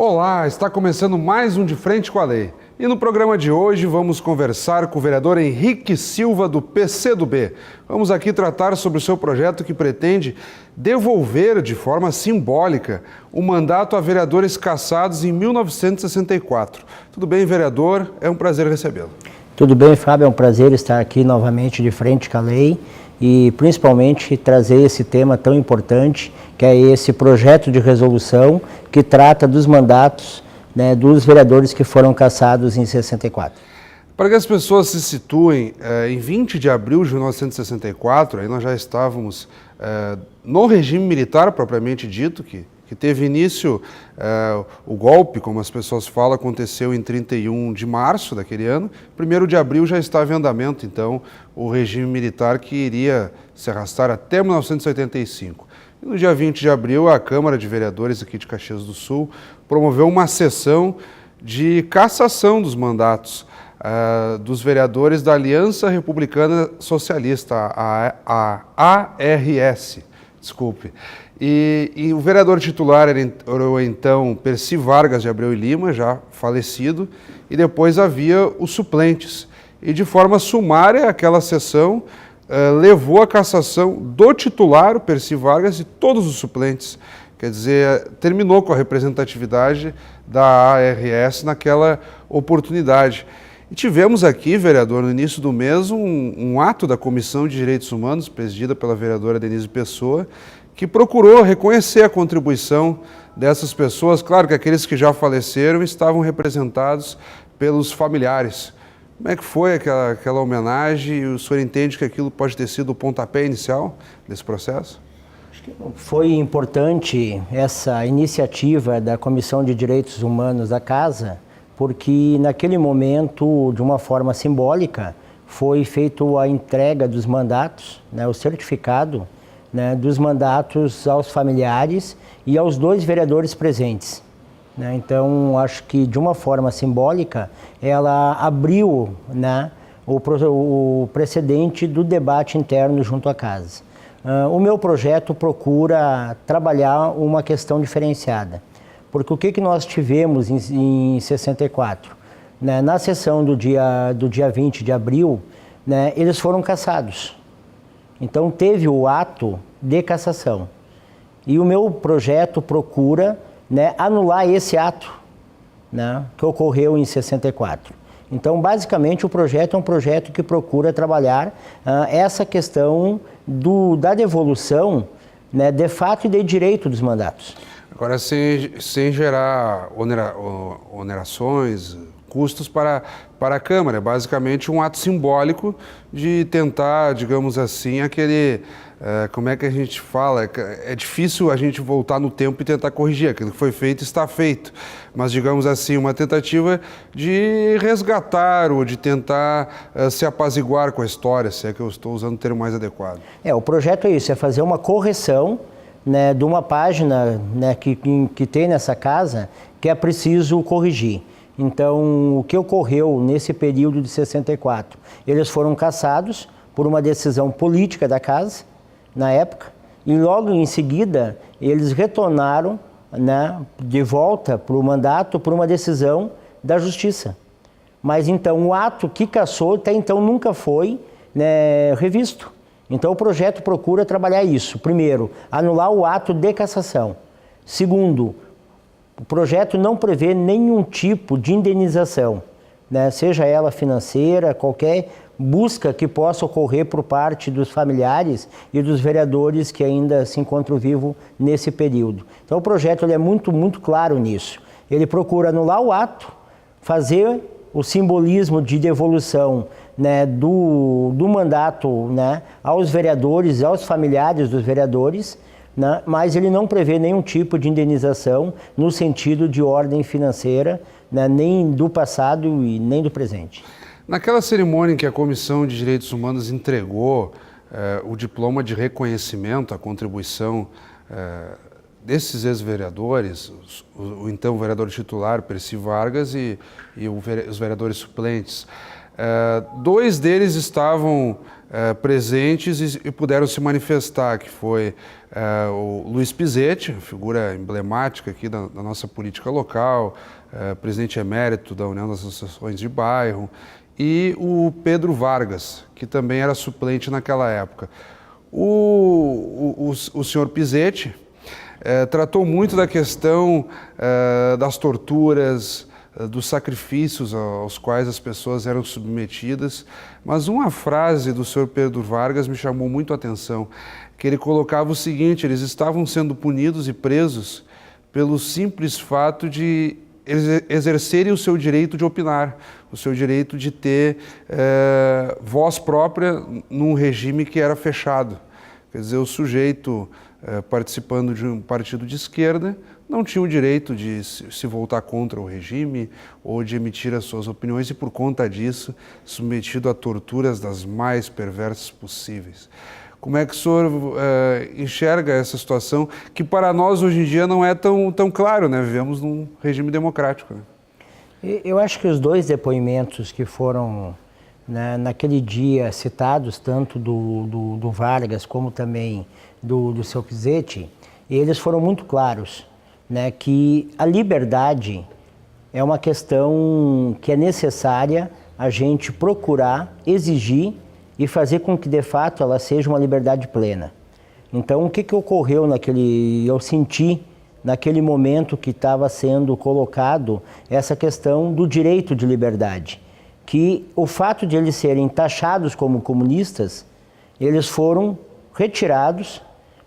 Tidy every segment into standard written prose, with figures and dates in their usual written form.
Olá, está começando mais um De Frente com a Lei. E no programa de hoje vamos conversar com o vereador Henrique Silva, do PCdoB. Vamos aqui tratar sobre o seu projeto que pretende devolver de forma simbólica o mandato a vereadores cassados em 1964. Tudo bem, vereador? É um prazer recebê-lo. Tudo bem, Fábio? É um prazer estar aqui novamente de frente com a lei e principalmente trazer esse tema tão importante, que é esse projeto de resolução que trata dos mandatos, dos vereadores que foram cassados em 64. Para que as pessoas se situem, em 20 de abril de 1964, aí nós já estávamos no regime militar propriamente dito, que teve início, o golpe, como as pessoas falam, aconteceu em 31 de março daquele ano. 1º de abril já estava em andamento, então, o regime militar que iria se arrastar até 1985. E no dia 20 de abril, a Câmara de Vereadores aqui de Caxias do Sul promoveu uma sessão de cassação dos mandatos dos vereadores da Aliança Republicana Socialista, a ARS, desculpe. E o vereador titular era então Percy Vargas de Abreu e Lima, já falecido, e depois havia os suplentes. E de forma sumária, aquela sessão levou à cassação do titular, o Percy Vargas, e todos os suplentes. Quer dizer, terminou com a representatividade da ARS naquela oportunidade. E tivemos aqui, vereador, no início do mês, um ato da Comissão de Direitos Humanos, presidida pela vereadora Denise Pessoa, que procurou reconhecer a contribuição dessas pessoas. Claro que aqueles que já faleceram estavam representados pelos familiares. Como é que foi aquela homenagem? E o senhor entende que aquilo pode ter sido o pontapé inicial desse processo? Foi importante essa iniciativa da Comissão de Direitos Humanos da Casa, porque naquele momento, de uma forma simbólica, foi feita a entrega dos mandatos, o certificado, dos mandatos aos familiares e aos 2 vereadores presentes. Então, acho que de uma forma simbólica, ela abriu o precedente do debate interno junto à casa. O meu projeto procura trabalhar uma questão diferenciada, porque o que nós tivemos em 64? Na sessão do dia 20 de abril, eles foram cassados. Então, teve o ato de cassação. E o meu projeto procura anular esse ato que ocorreu em 64. Então, basicamente, o projeto é um projeto que procura trabalhar essa questão da devolução de fato e de direito dos mandatos. Agora, sem gerar onerações, custos para a Câmara. É basicamente um ato simbólico de tentar, digamos assim, como é que a gente fala? É difícil a gente voltar no tempo e tentar corrigir. Aquilo que foi feito está feito. Mas, digamos assim, uma tentativa de resgatar ou de tentar se apaziguar com a história, se é que eu estou usando o termo mais adequado. O projeto é isso, é fazer uma correção de uma página que tem nessa casa que é preciso corrigir. Então, o que ocorreu nesse período de 64? Eles foram cassados por uma decisão política da casa, na época, e logo em seguida eles retornaram de volta para o mandato por uma decisão da Justiça. Mas então o ato que cassou até então nunca foi revisto. Então o projeto procura trabalhar isso. Primeiro, anular o ato de cassação. Segundo, o projeto não prevê nenhum tipo de indenização, seja ela financeira, qualquer busca que possa ocorrer por parte dos familiares e dos vereadores que ainda se encontram vivos nesse período. Então o projeto ele é muito, muito claro nisso. Ele procura anular o ato, fazer o simbolismo de devolução do mandato aos vereadores, aos familiares dos vereadores, mas ele não prevê nenhum tipo de indenização no sentido de ordem financeira, nem do passado e nem do presente. Naquela cerimônia em que a Comissão de Direitos Humanos entregou o diploma de reconhecimento, a contribuição desses ex-vereadores, o então vereador titular, Percy Vargas, e os vereadores suplentes, 2 deles estavam presentes e puderam se manifestar, que foi o Luiz Pizzetti, figura emblemática aqui da nossa política local, presidente emérito da União das Associações de Bairro, e o Pedro Vargas, que também era suplente naquela época. O senhor Pizzetti tratou muito da questão das torturas, dos sacrifícios aos quais as pessoas eram submetidas, mas uma frase do senhor Pedro Vargas me chamou muito a atenção, que ele colocava o seguinte: eles estavam sendo punidos e presos pelo simples fato de eles exercerem o seu direito de opinar, o seu direito de ter voz própria num regime que era fechado. Quer dizer, o sujeito participando de um partido de esquerda não tinha o direito de se voltar contra o regime ou de emitir as suas opiniões e, por conta disso, submetido a torturas das mais perversas possíveis. Como é que o senhor enxerga essa situação que para nós hoje em dia não é tão claro, né? Vivemos num regime democrático, né? Eu acho que os dois depoimentos que foram, né, naquele dia citados, tanto do Vargas como também do seu Pizzetti, eles foram muito claros, né, que a liberdade é uma questão que é necessária a gente procurar, exigir e fazer com que de fato ela seja uma liberdade plena. Então o que ocorreu eu senti naquele momento que estava sendo colocado essa questão do direito de liberdade, que o fato de eles serem taxados como comunistas, eles foram retirados,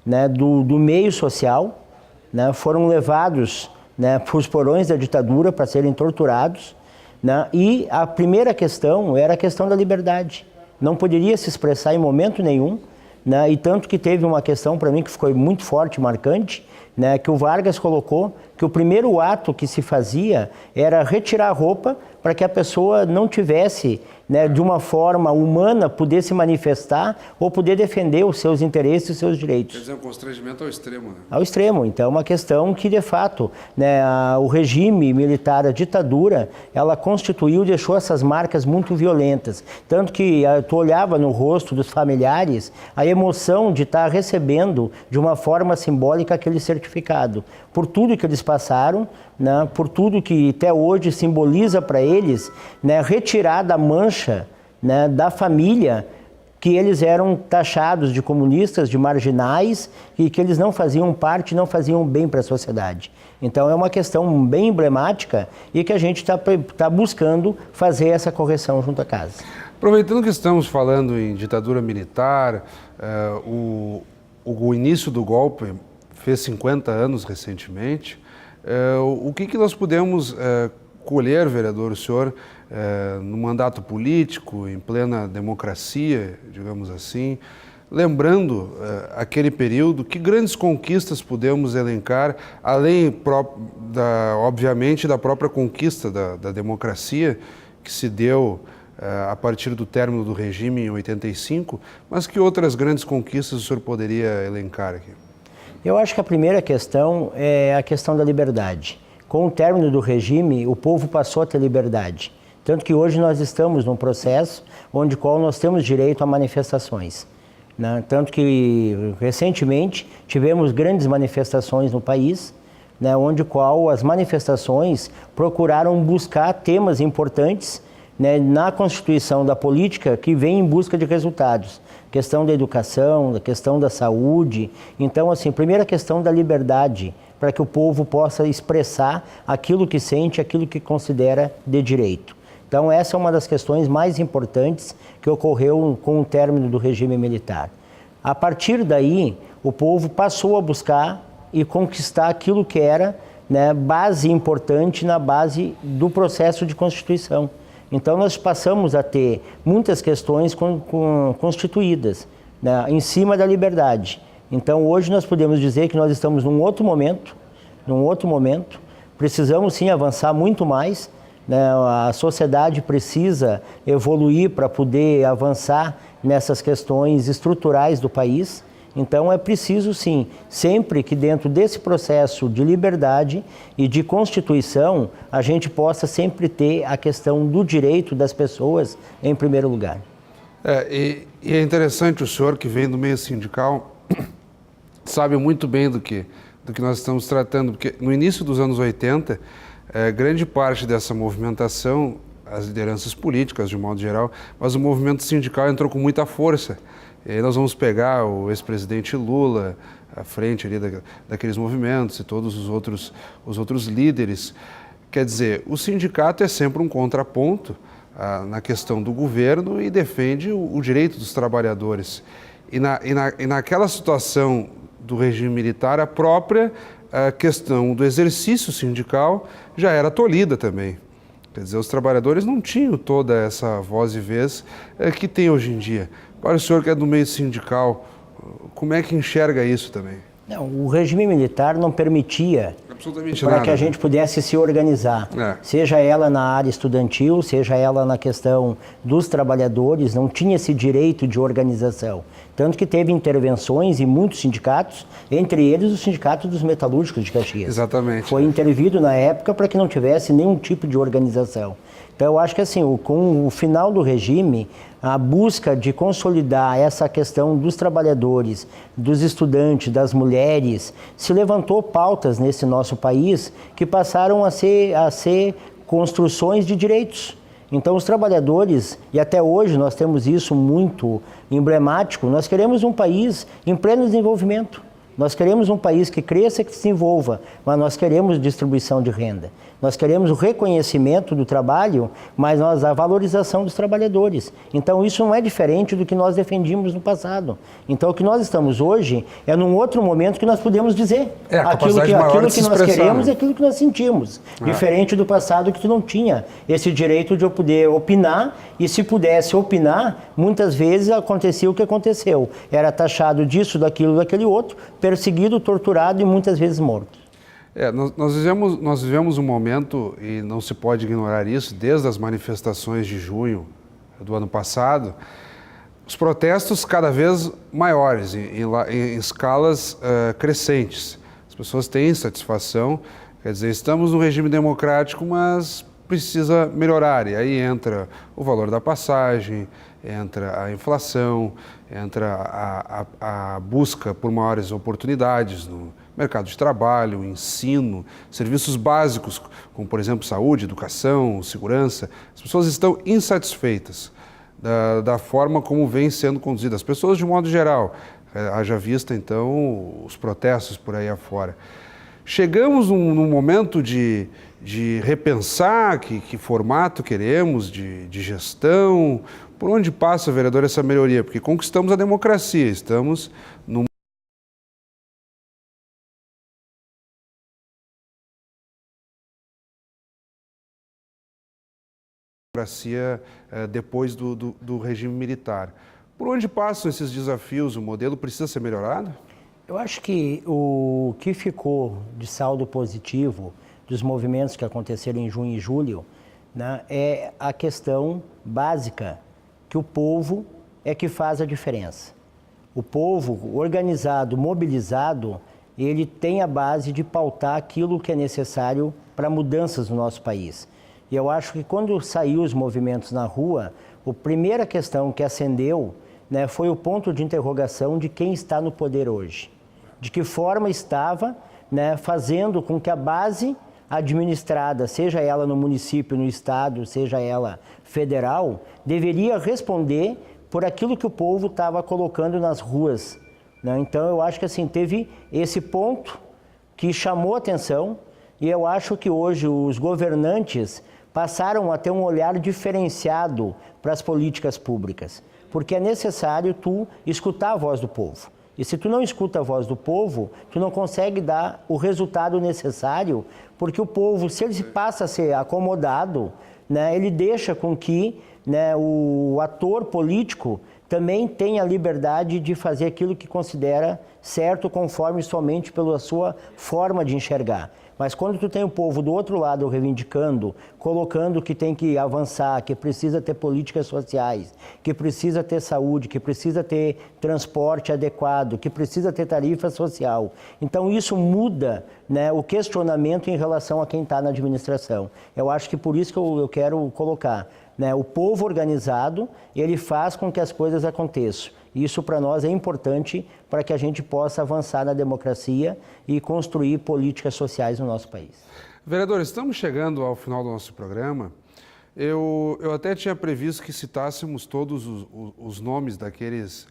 né, do meio social, né, foram levados, né, para os porões da ditadura para serem torturados, né, e a primeira questão era a questão da liberdade. Não poderia se expressar em momento nenhum, né, e tanto que teve uma questão para mim que ficou muito forte e marcante, né, que o Vargas colocou que o primeiro ato que se fazia era retirar a roupa para que a pessoa não tivesse, né, de uma forma humana, poder se manifestar ou poder defender os seus interesses e os seus direitos. Quer dizer, um constrangimento ao extremo, né? Ao extremo. Então, é uma questão que, de fato, né, o regime militar, a ditadura, ela constituiu e deixou essas marcas muito violentas. Tanto que tu olhava no rosto dos familiares a emoção de estar recebendo, de uma forma simbólica, aquele certificado. Por tudo que eles passaram, né, por tudo que até hoje simboliza para eles, né, retirar da mancha, né, da família, que eles eram taxados de comunistas, de marginais, e que eles não faziam parte, não faziam bem para a sociedade. Então é uma questão bem emblemática e que a gente está buscando fazer essa correção junto à casa. Aproveitando que estamos falando em ditadura militar, o início do golpe fez 50 anos recentemente. O que nós podemos colher, vereador, o senhor, no mandato político, em plena democracia, digamos assim, lembrando aquele período, que grandes conquistas podemos elencar, além, obviamente, da própria conquista da democracia, que se deu a partir do término do regime em 85, mas que outras grandes conquistas o senhor poderia elencar aqui? Eu acho que a primeira questão é a questão da liberdade. Com o término do regime, o povo passou a ter liberdade. Tanto que hoje nós estamos num processo onde qual nós temos direito a manifestações, né? Tanto que recentemente tivemos grandes manifestações no país, né, onde qual as manifestações procuraram buscar temas importantes, né, na constituição da política que vem em busca de resultados. Questão da educação, a questão da saúde. Então, assim, primeira questão da liberdade, para que o povo possa expressar aquilo que sente, aquilo que considera de direito. Então, essa é uma das questões mais importantes que ocorreu com o término do regime militar. A partir daí, o povo passou a buscar e conquistar aquilo que era, né, base importante na base do processo de constituição. Então, nós passamos a ter muitas questões constituídas, né, em cima da liberdade. Então, hoje nós podemos dizer que nós estamos num outro momento, precisamos sim avançar muito mais, né, a sociedade precisa evoluir para poder avançar nessas questões estruturais do país. Então é preciso sim, sempre que dentro desse processo de liberdade e de constituição, a gente possa sempre ter a questão do direito das pessoas em primeiro lugar. E é interessante, o senhor que vem do meio sindical sabe muito bem do que nós estamos tratando, porque no início dos anos 80, grande parte dessa movimentação, as lideranças políticas de um modo geral, mas o movimento sindical entrou com muita força. E aí nós vamos pegar o ex-presidente Lula à frente ali daqueles movimentos e todos os outros líderes. Quer dizer, o sindicato é sempre um contraponto na questão do governo e defende o direito dos trabalhadores. E naquela situação do regime militar, a própria questão do exercício sindical já era tolhida também. Quer dizer, os trabalhadores não tinham toda essa voz e vez que tem hoje em dia. Agora, o senhor que é do meio sindical, como é que enxerga isso também? Não, o regime militar não permitia para que a gente pudesse se organizar, seja ela na área estudantil, seja ela na questão dos trabalhadores, não tinha esse direito de organização. Tanto que teve intervenções em muitos sindicatos, entre eles o Sindicato dos Metalúrgicos de Caxias. Exatamente. Foi intervido na época para que não tivesse nenhum tipo de organização. Então, eu acho que assim, com o final do regime, a busca de consolidar essa questão dos trabalhadores, dos estudantes, das mulheres, se levantou pautas nesse nosso país que passaram a ser construções de direitos. Então, os trabalhadores, e até hoje nós temos isso muito emblemático, nós queremos um país em pleno desenvolvimento. Nós queremos um país que cresça, que se desenvolva, mas nós queremos distribuição de renda. Nós queremos o reconhecimento do trabalho, mas a valorização dos trabalhadores. Então, isso não é diferente do que nós defendíamos no passado. Então, o que nós estamos hoje é num outro momento que nós podemos dizer aquilo que nós queremos e aquilo que nós sentimos. Diferente do passado, que tu não tinha esse direito de eu poder opinar, e se pudesse opinar, muitas vezes acontecia o que aconteceu. Era taxado disso, daquilo, daquele outro, perseguido, torturado e muitas vezes morto. Nós vivemos um momento, e não se pode ignorar isso, desde as manifestações de junho do ano passado, os protestos cada vez maiores, em escalas crescentes. As pessoas têm insatisfação, quer dizer, estamos num regime democrático, mas precisa melhorar. E aí entra o valor da passagem, entra a inflação, entra a busca por maiores oportunidades no mercado de trabalho, ensino, serviços básicos, como, por exemplo, saúde, educação, segurança. As pessoas estão insatisfeitas da forma como vem sendo conduzida. As pessoas, de um modo geral, haja vista, então, os protestos por aí afora. Chegamos num momento de repensar que formato queremos de gestão. Por onde passa, vereador, essa melhoria? Porque conquistamos a democracia, estamos num democracia depois do regime militar. Por onde passam esses desafios? O modelo precisa ser melhorado? Eu acho que o que ficou de saldo positivo dos movimentos que aconteceram em junho e julho, né, é a questão básica, que o povo é que faz a diferença. O povo organizado, mobilizado, ele tem a base de pautar aquilo que é necessário para mudanças no nosso país. E eu acho que quando saiu os movimentos na rua, a primeira questão que acendeu, né, foi o ponto de interrogação de quem está no poder hoje. De que forma estava, né, fazendo com que a base administrada, seja ela no município, no estado, seja ela federal, deveria responder por aquilo que o povo estava colocando nas ruas, né? Então, eu acho que assim, teve esse ponto que chamou atenção, e eu acho que hoje os governantes passaram a ter um olhar diferenciado para as políticas públicas, porque é necessário tu escutar a voz do povo. E se tu não escuta a voz do povo, tu não consegue dar o resultado necessário, porque o povo, se ele passa a ser acomodado, né, ele deixa com que, né, o ator político também tenha a liberdade de fazer aquilo que considera certo, conforme somente pela sua forma de enxergar. Mas quando tu tem o povo do outro lado reivindicando, colocando que tem que avançar, que precisa ter políticas sociais, que precisa ter saúde, que precisa ter transporte adequado, que precisa ter tarifa social. Então isso muda, né, o questionamento em relação a quem está na administração. Eu acho que por isso que eu quero colocar. né? O povo organizado, ele faz com que as coisas aconteçam. Isso para nós é importante para que a gente possa avançar na democracia e construir políticas sociais no nosso país. Vereador, estamos chegando ao final do nosso programa. Eu até tinha previsto que citássemos todos os nomes daqueles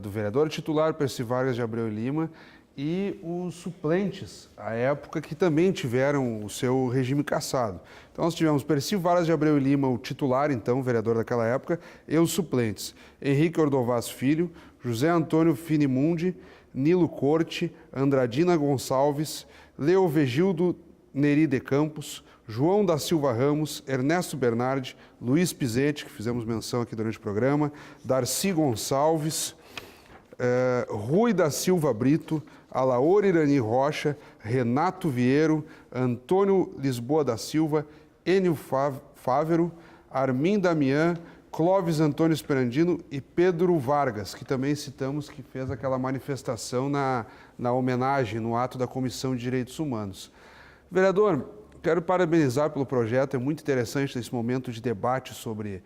do vereador titular Percy Vargas de Abreu e Lima e os suplentes, à época, que também tiveram o seu regime cassado. Então nós tivemos Percy Vargas de Abreu e Lima, o titular, então, vereador daquela época, e os suplentes: Henrique Ordovás Filho, José Antônio Finimundi, Nilo Corte, Andradina Gonçalves, Leovegildo Neri de Campos, João da Silva Ramos, Ernesto Bernardi, Luiz Pizetti, que fizemos menção aqui durante o programa, Darcy Gonçalves, Rui da Silva Brito, Alaor Irani Rocha, Renato Vieiro, Antônio Lisboa da Silva, Enio Fávero, Armin Damian, Clóvis Antônio Esperandino e Pedro Vargas, que também citamos, que fez aquela manifestação na homenagem, no ato da Comissão de Direitos Humanos. Vereador, quero parabenizar pelo projeto, é muito interessante esse momento de debate sobre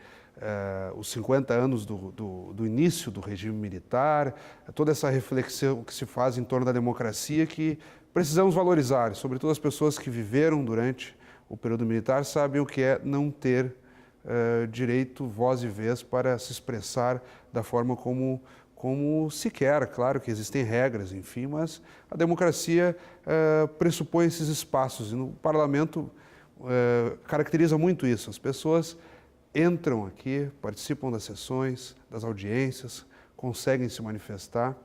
os 50 anos do início do regime militar, toda essa reflexão que se faz em torno da democracia que precisamos valorizar, sobretudo as pessoas que viveram durante o período militar sabem o que é não ter direito, voz e vez para se expressar da forma como se quer. Claro que existem regras, enfim, mas a democracia pressupõe esses espaços e no parlamento caracteriza muito isso. As pessoas entram aqui, participam das sessões, das audiências, conseguem se manifestar.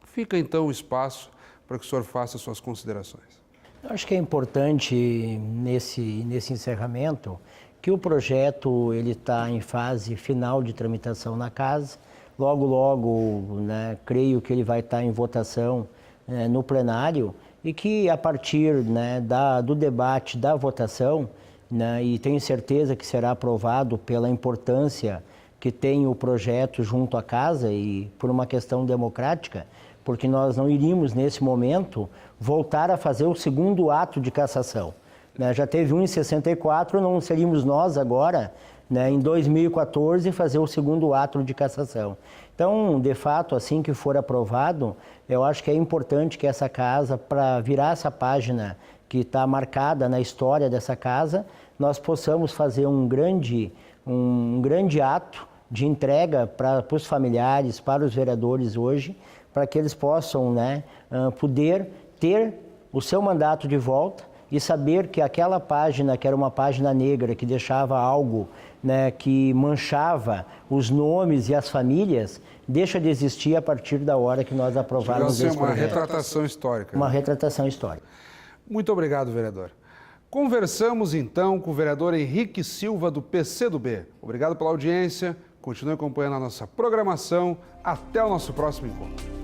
Fica então o espaço para que o senhor faça suas considerações. Eu acho que é importante nesse encerramento que o projeto ele está em fase final de tramitação na casa. Logo, né, creio que ele vai estar em votação no plenário e que a partir, né, do debate, da votação, né, e tenho certeza que será aprovado pela importância que tem o projeto junto à casa e por uma questão democrática, porque nós não iríamos nesse momento voltar a fazer o segundo ato de cassação. Né, já teve um em 64, não seríamos nós agora, né, em 2014, fazer o segundo ato de cassação. Então, de fato, assim que for aprovado, eu acho que é importante que essa casa, para virar essa página que está marcada na história dessa casa, nós possamos fazer um grande ato de entrega para os familiares, para os vereadores hoje, para que eles possam, né, poder ter o seu mandato de volta e saber que aquela página, que era uma página negra, que deixava algo, né, que manchava os nomes e as famílias, deixa de existir a partir da hora que nós aprovarmos esse projeto. Uma retratação histórica. Uma retratação histórica. Muito obrigado, vereador. Conversamos então com o vereador Henrique Silva, do PCdoB. Obrigado pela audiência, continue acompanhando a nossa programação. Até o nosso próximo encontro.